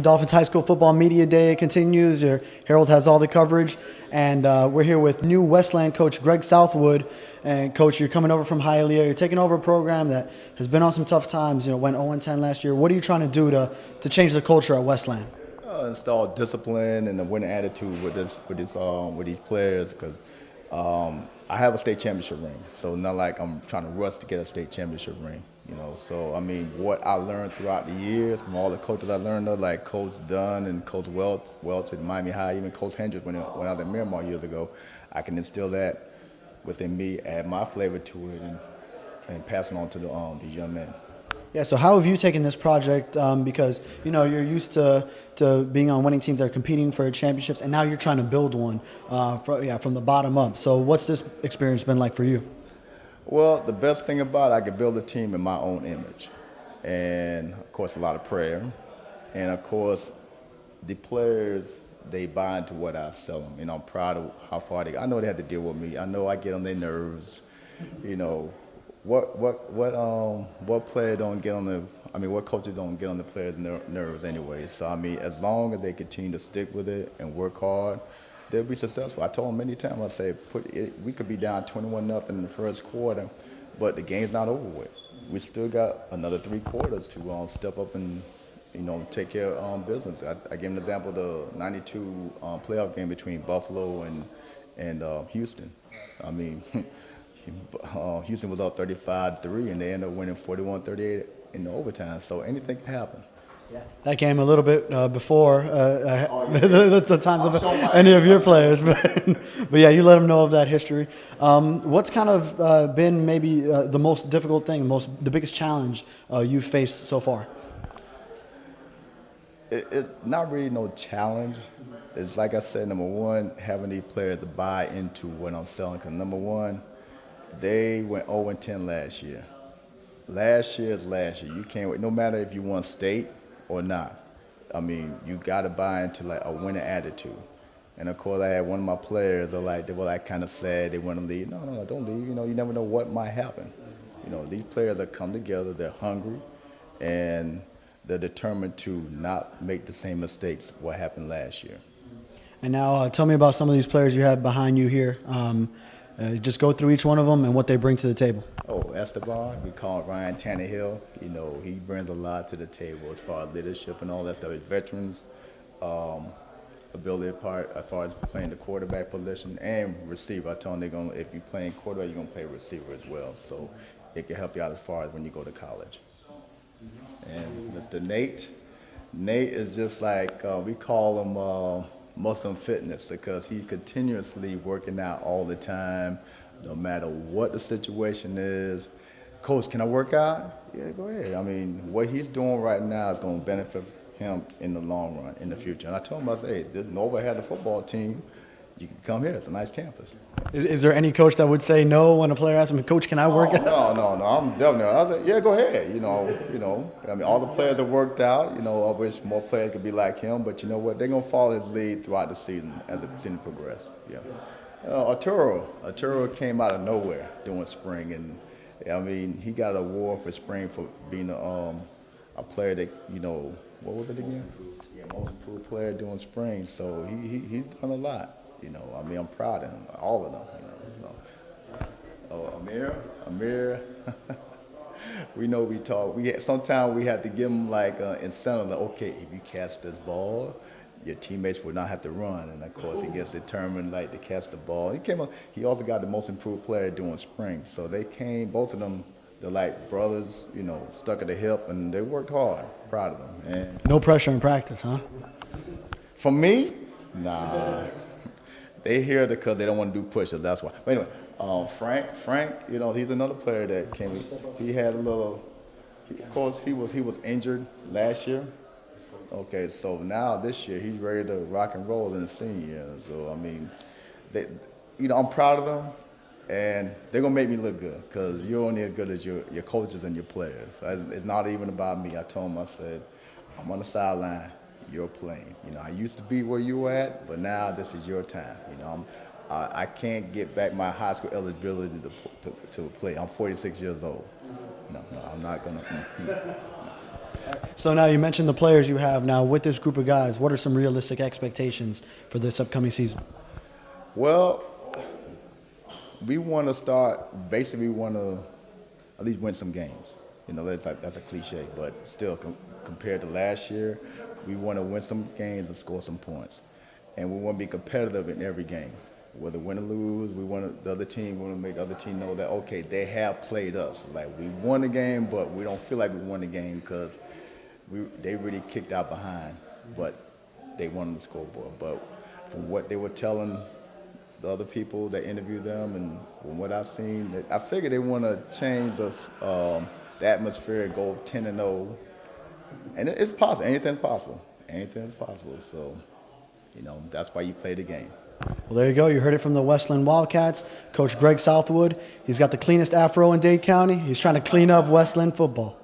Dolphins High School Football Media Day continues. Your Herald has all the coverage, and we're here with new Westland coach Greg Southwood. And Coach, you're coming over from Hialeah. You're taking over a program that has been on some tough times. Went 0-10 last year. What are you trying to do to change the culture at Westland? Install discipline and a winning attitude with these players, because I have a state championship ring, so not like I'm trying to rush to get a state championship ring. So I mean, what I learned throughout the years from all the coaches I learned of, like Coach Dunn and Coach Welch at Miami High, even Coach Hendricks when I was at Miramar years ago, I can instill that within me, add my flavor to it, and pass it on to these young men. Yeah, so how have you taken this project? Because you're used to being on winning teams that are competing for championships, and now you're trying to build one from the bottom up. So what's this experience been like for you? Well, the best thing about it, I could build a team in my own image, and of course a lot of prayer, and of course the players, they buy into what I sell them. I'm proud of how far they go. I know they have to deal with me. I know I get on their nerves. What player don't get on what coaches don't get on the players' nerves anyway. So I mean, as long as they continue to stick with it and work hard, they'll be successful. I told them many times, I say, we could be down 21-0 in the first quarter, but the game's not over with. We still got another 3 quarters to step up and take care of business. I gave an example of the '92 playoff game between Buffalo and Houston. I mean, Houston was up 35-3, and they ended up winning 41-38 in the overtime. So anything can happen. Yeah. That came a little bit before the times of any of your players, but yeah, you let them know of that history. What's kind of been maybe the most difficult thing, the biggest challenge you've faced so far? It's not really no challenge. It's like I said, number one, having these players to buy into what I'm selling. Because number one, they went 0-10 last year. Last year is last year. You can't wait, no matter if you won state or not. I mean, you got to buy into like a winning attitude. And of course, I had one of my players, they were like kind of sad. They want to leave. No, don't leave. You never know what might happen. These players that come together, they're hungry, and they're determined to not make the same mistakes what happened last year. And now tell me about some of these players you have behind you here. Just go through each one of them and what they bring to the table. Oh, Esteban, we call it Ryan Tannehill. He brings a lot to the table as far as leadership and all that stuff. His veterans, ability part as far as playing the quarterback position and receiver. I told them if you're playing quarterback, you're gonna play receiver as well. So it can help you out as far as when you go to college. And Mr. Nate is just like we call him Muslim fitness, because he's continuously working out all the time, no matter what the situation is. Coach, can I work out? Yeah, go ahead. I mean, what he's doing right now is going to benefit him in the long run, in the future. And I told him, I said, hey, this Nova had a football team. You can come here. It's a nice campus. Is there any coach that would say no when a player asks him, Coach, can I work out? No. I'm definitely. I was like, yeah, go ahead. I mean, all the players have worked out. I wish more players could be like him, but you know what? They're gonna follow his lead throughout the season as the season progresses. Yeah. Arturo came out of nowhere during spring, and I mean, he got an award for spring for being a player that what was it again? Yeah, most improved player during spring. So he's done a lot. I mean, I'm proud of him, all of them. Amir. We know we talk. Sometimes we have to give him like incentive. Like, okay, if you catch this ball, your teammates will not have to run. And of course, he gets determined like to catch the ball. He also got the most improved player during spring. So they came, both of them. They're like brothers, stuck at the hip, and they worked hard. Proud of them. And no pressure in practice, huh? For me, nah. They hear because they don't want to do push-ups. That's why. But anyway, Frank, he's another player that came. He had a little. Of course, he was injured last year. Okay, so now this year he's ready to rock and roll in the senior year. So I mean, I'm proud of them, and they're gonna make me look good, because you're only as good as your coaches and your players. It's not even about me. I told them, I said, I'm on the sideline. You're playing. I used to be where you were at, but now this is your time. I can't get back my high school eligibility to play. I'm 46 years old. No, I'm not gonna. So now you mentioned the players you have now with this group of guys. What are some realistic expectations for this upcoming season? Well, we want to start. Basically, we want to at least win some games. You know, that's a cliche, but still, compared to last year, we want to win some games and score some points, and we want to be competitive in every game. Whether win or lose, we want the other team. We want to make the other team know that okay, they have played us. Like we won the game, but we don't feel like we won the game because they really kicked out behind, but they won on the scoreboard. But from what they were telling the other people that interviewed them, and from what I've seen, I figure they want to change the atmosphere, go 10-0, and it's possible. Anything's possible. Anything's possible. So, you know, that's why you play the game. Well, there you go. You heard it from the Westland Wildcats. Coach Greg Southwood. He's got the cleanest afro in Dade County. He's trying to clean up Westland football.